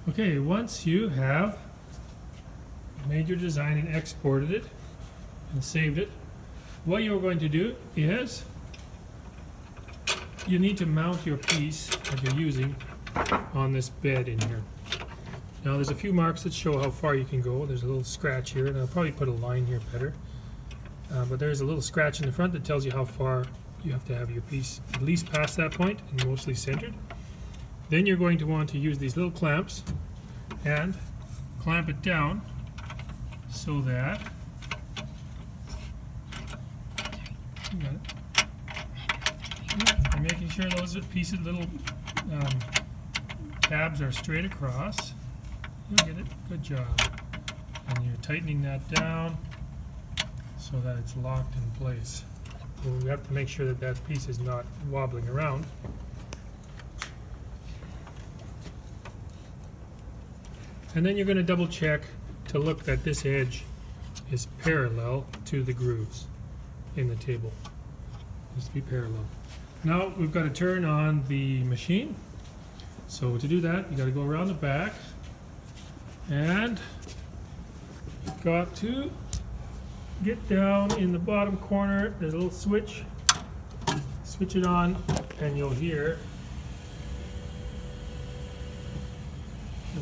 Okay, once you have made your design and exported it and saved it, what you're going to do is you need to mount your piece that you're using on this bed in here. Now there's a few marks that show how far you can go. There's a little scratch here, and I'll probably put a line here better. But there's a little scratch in the front that tells you how far you have to have your piece at least past that point and mostly centered. Then you're going to want to use these little clamps and clamp it down so that I'm making sure those pieces, little tabs are straight across. You'll get it. Good job. And you're tightening that down so that it's locked in place. We have to make sure that that piece is not wobbling around. And then you're going to double check to look that this edge is parallel to the grooves in the table. It needs to be parallel. Now we've got to turn on the machine. So to do that, you got to go around the back, and you've got to get down in the bottom corner. There's a little switch. Switch it on, and you'll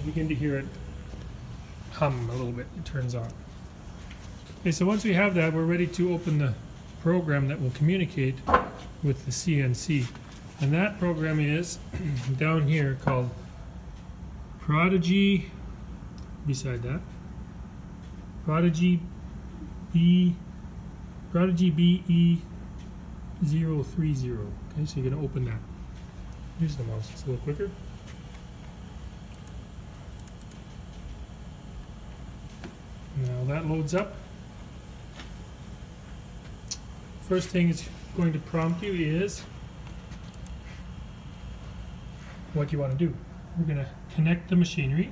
begin to hear it hum a little bit. It turns on. Okay, so once we have that, we're ready to open the program that will communicate with the CNC. And that program is down here called Prodigy, beside that, Prodigy BE030. Okay, so you're going to open that. Use the mouse, it's a little quicker. Now that loads up. First thing it's going to prompt you is what you want to do. We're going to connect the machinery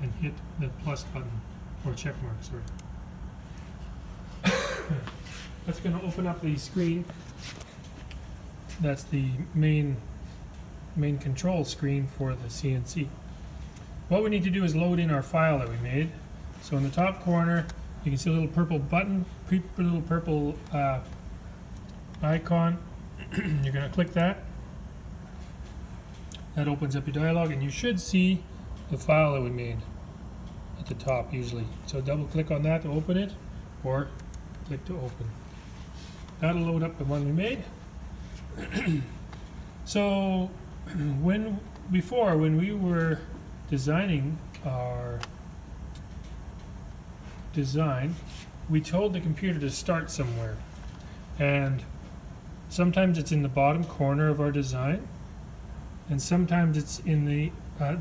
and hit the plus button, or check mark, sorry. That's going to open up the screen. That's the main control screen for the CNC. What we need to do is load in our file that we made. So in the top corner, you can see a little purple button, a little purple icon. You're going to click that. That opens up your dialog, and you should see the file that we made at the top usually. So double click on that to open it, or click to open. That'll load up the one we made. So when we were designing our design, we told the computer to start somewhere, and sometimes it's in the bottom corner of our design, and sometimes it's in the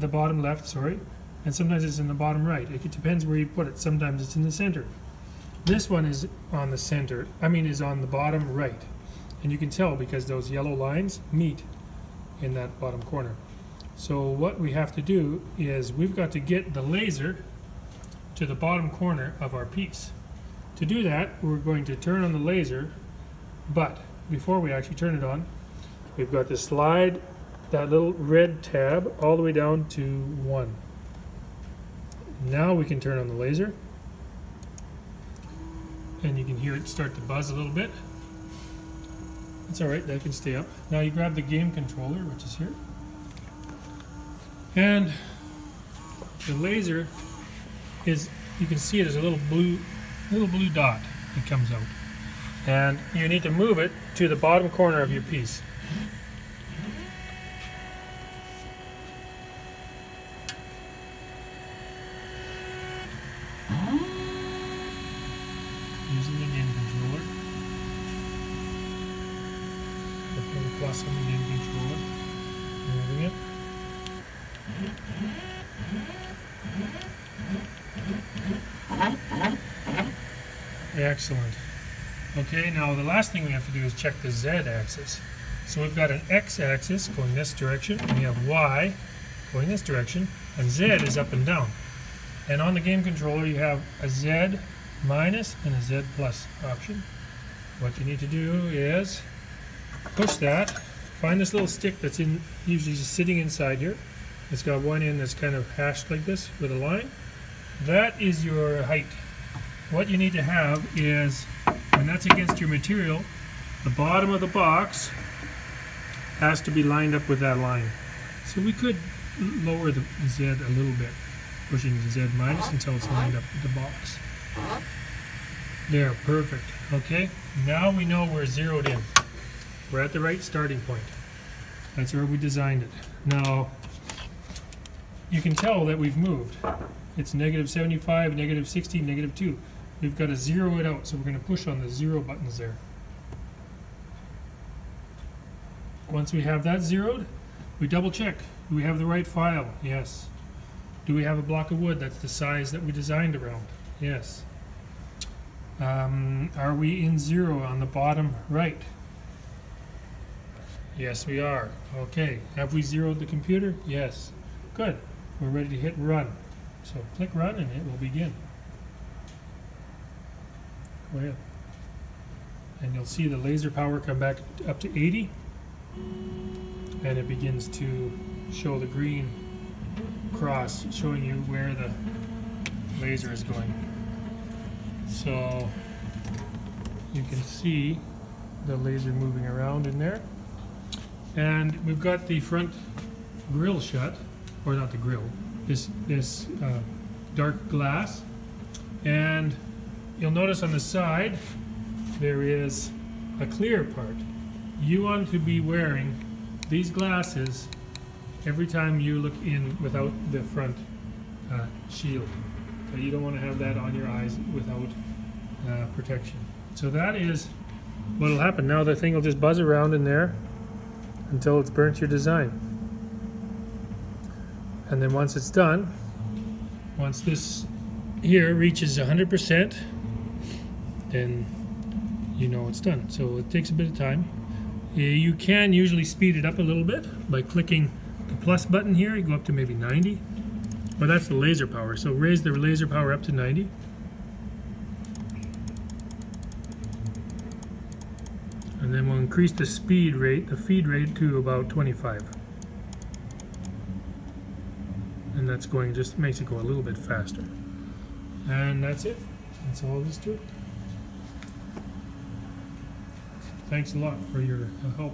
bottom left, sorry, and sometimes it's in the bottom right. It depends where you put it. Sometimes it's in the center. This one is on the center, is on the bottom right, and you can tell because those yellow lines meet in that bottom corner. So what we have to do is we've got to get the laser to the bottom corner of our piece. To do that, we're going to turn on the laser, but before we actually turn it on, we've got to slide that little red tab all the way down to 1. Now we can turn on the laser, and you can hear it start to buzz a little bit. It's alright, that can stay up. Now you grab the game controller, which is here, and the laser is, you can see it as a little blue dot that comes out, and you need to move it to the bottom corner of your piece. Using the game controller, putting the plus on the game controller, moving it. Excellent. Okay, now the last thing we have to do is check the Z-axis. So we've got an X-axis going this direction, and we have Y going this direction, and Z is up and down. And on the game controller you have a Z minus and a Z plus option. What you need to do is push that, find this little stick that's usually just sitting inside here, It's got one end that's kind of hashed like this with a line. That is your height. What you need to have is, when that's against your material, the bottom of the box has to be lined up with that line. So we could lower the Z a little bit, pushing the Z minus until it's lined up with the box. There, perfect. Okay, now we know we're zeroed in. We're at the right starting point. That's where we designed it. Now, you can tell that we've moved. It's negative 75, negative 60, negative 2. We've got to zero it out, so we're going to push on the 0 buttons there. Once we have that zeroed, we double check. Do we have the right file? Yes. Do we have a block of wood that's the size that we designed around? Yes. Are we in 0 on the bottom right? Yes, we are. Okay. Have we zeroed the computer? Yes. Good. We're ready to hit run. So click run and it will begin. Go ahead. And you'll see the laser power come back up to 80. And it begins to show the green cross, showing you where the laser is going. So you can see the laser moving around in there. And we've got the front grill shut, or not the grill, this dark glass. And you'll notice on the side there is a clear part. You want to be wearing these glasses every time you look in without the front shield. Okay, you don't want to have that on your eyes without protection. So that is what will happen. Now the thing will just buzz around in there until it's burnt your design. And then once it's done, once this here reaches 100%, then you know it's done. So it takes a bit of time. You can usually speed it up a little bit by clicking the plus button here. You go up to maybe 90. But that's the laser power. So raise the laser power up to 90. And then we'll increase the speed rate, the feed rate, to about 25. And that's going, just makes it go a little bit faster. And that's it. That's all there is to it. Thanks a lot for your help.